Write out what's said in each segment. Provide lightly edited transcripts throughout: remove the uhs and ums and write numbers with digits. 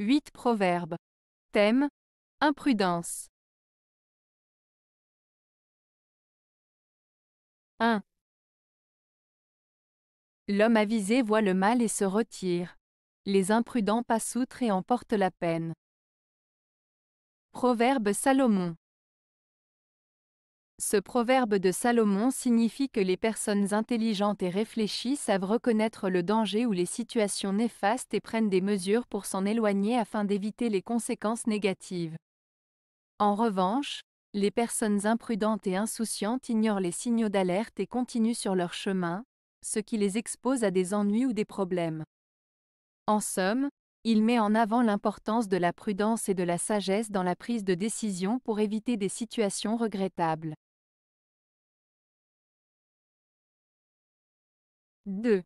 8 Proverbes. Thème: imprudence. 1. L'homme avisé voit le mal et se retire. Les imprudents passent outre et en portent la peine. Proverbe Salomon. Ce proverbe de Salomon signifie que les personnes intelligentes et réfléchies savent reconnaître le danger ou les situations néfastes et prennent des mesures pour s'en éloigner afin d'éviter les conséquences négatives. En revanche, les personnes imprudentes et insouciantes ignorent les signaux d'alerte et continuent sur leur chemin, ce qui les expose à des ennuis ou des problèmes. En somme, il met en avant l'importance de la prudence et de la sagesse dans la prise de décision pour éviter des situations regrettables. 2.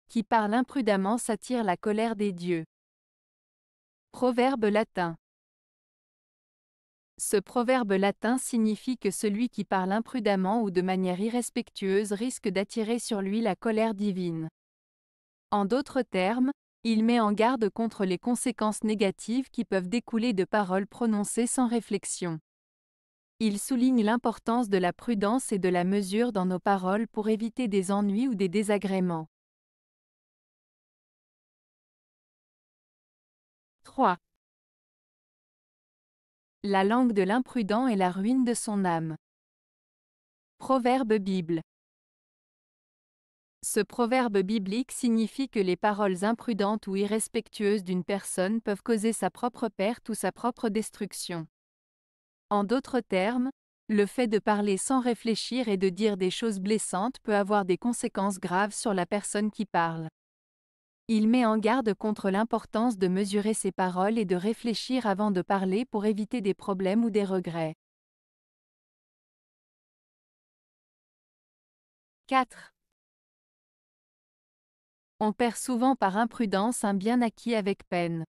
Qui parle imprudemment s'attire la colère des dieux. Proverbe latin. Ce proverbe latin signifie que celui qui parle imprudemment ou de manière irrespectueuse risque d'attirer sur lui la colère divine. En d'autres termes, il met en garde contre les conséquences négatives qui peuvent découler de paroles prononcées sans réflexion. Il souligne l'importance de la prudence et de la mesure dans nos paroles pour éviter des ennuis ou des désagréments. 3. La langue de l'imprudent est la ruine de son âme. Proverbe Bible. Ce proverbe biblique signifie que les paroles imprudentes ou irrespectueuses d'une personne peuvent causer sa propre perte ou sa propre destruction. En d'autres termes, le fait de parler sans réfléchir et de dire des choses blessantes peut avoir des conséquences graves sur la personne qui parle. Il met en garde contre l'importance de mesurer ses paroles et de réfléchir avant de parler pour éviter des problèmes ou des regrets. 4. On perd souvent par imprudence un bien acquis avec peine.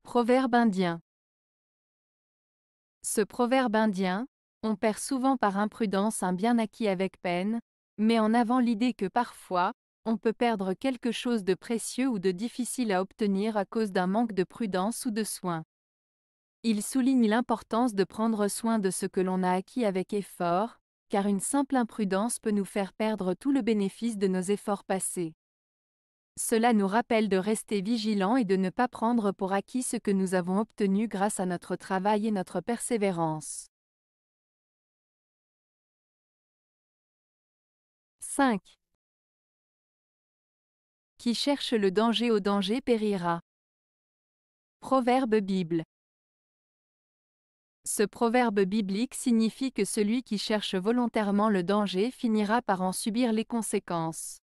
Proverbe indien. Ce proverbe indien, on perd souvent par imprudence un bien acquis avec peine, met en avant l'idée que parfois, on peut perdre quelque chose de précieux ou de difficile à obtenir à cause d'un manque de prudence ou de soin. Il souligne l'importance de prendre soin de ce que l'on a acquis avec effort, car une simple imprudence peut nous faire perdre tout le bénéfice de nos efforts passés. Cela nous rappelle de rester vigilants et de ne pas prendre pour acquis ce que nous avons obtenu grâce à notre travail et notre persévérance. 5. Qui cherche le danger au danger périra. Proverbe Bible. Ce proverbe biblique signifie que celui qui cherche volontairement le danger finira par en subir les conséquences.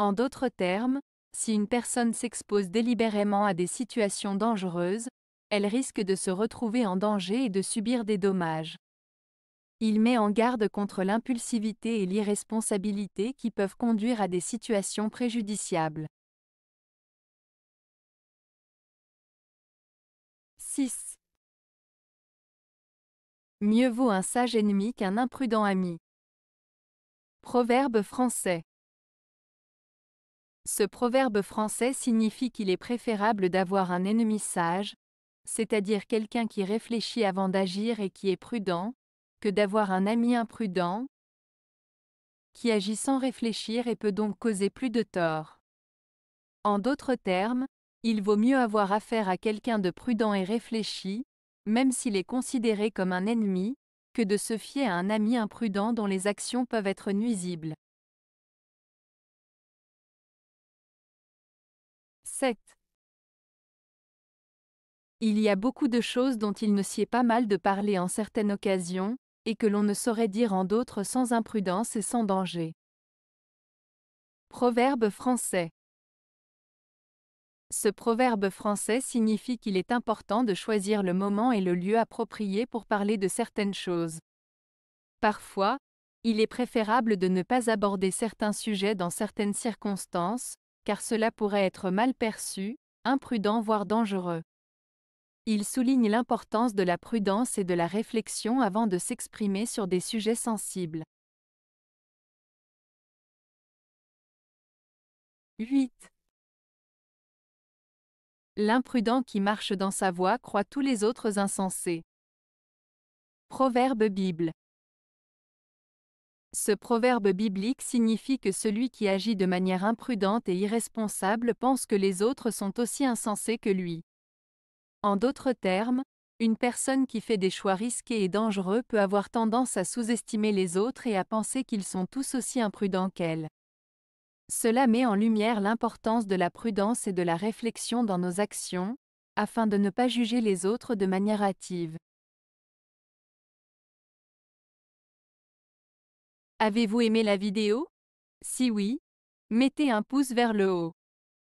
En d'autres termes, si une personne s'expose délibérément à des situations dangereuses, elle risque de se retrouver en danger et de subir des dommages. Il met en garde contre l'impulsivité et l'irresponsabilité qui peuvent conduire à des situations préjudiciables. 6. Mieux vaut un sage ennemi qu'un imprudent ami. Proverbe français. Ce proverbe français signifie qu'il est préférable d'avoir un ennemi sage, c'est-à-dire quelqu'un qui réfléchit avant d'agir et qui est prudent, que d'avoir un ami imprudent, qui agit sans réfléchir et peut donc causer plus de tort. En d'autres termes, il vaut mieux avoir affaire à quelqu'un de prudent et réfléchi, même s'il est considéré comme un ennemi, que de se fier à un ami imprudent dont les actions peuvent être nuisibles. 7. Il y a beaucoup de choses dont il ne sied pas mal de parler en certaines occasions, et que l'on ne saurait dire en d'autres sans imprudence et sans danger. Proverbe français. Ce proverbe français signifie qu'il est important de choisir le moment et le lieu approprié pour parler de certaines choses. Parfois, il est préférable de ne pas aborder certains sujets dans certaines circonstances, car cela pourrait être mal perçu, imprudent voire dangereux. Il souligne l'importance de la prudence et de la réflexion avant de s'exprimer sur des sujets sensibles. 8. L'imprudent qui marche dans sa voie croit tous les autres insensés. Proverbe Bible. Ce proverbe biblique signifie que celui qui agit de manière imprudente et irresponsable pense que les autres sont aussi insensés que lui. En d'autres termes, une personne qui fait des choix risqués et dangereux peut avoir tendance à sous-estimer les autres et à penser qu'ils sont tous aussi imprudents qu'elle. Cela met en lumière l'importance de la prudence et de la réflexion dans nos actions, afin de ne pas juger les autres de manière hâtive. Avez-vous aimé la vidéo? Si oui, mettez un pouce vers le haut.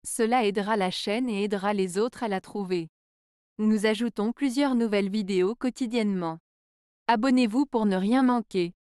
Cela aidera la chaîne et aidera les autres à la trouver. Nous ajoutons plusieurs nouvelles vidéos quotidiennement. Abonnez-vous pour ne rien manquer.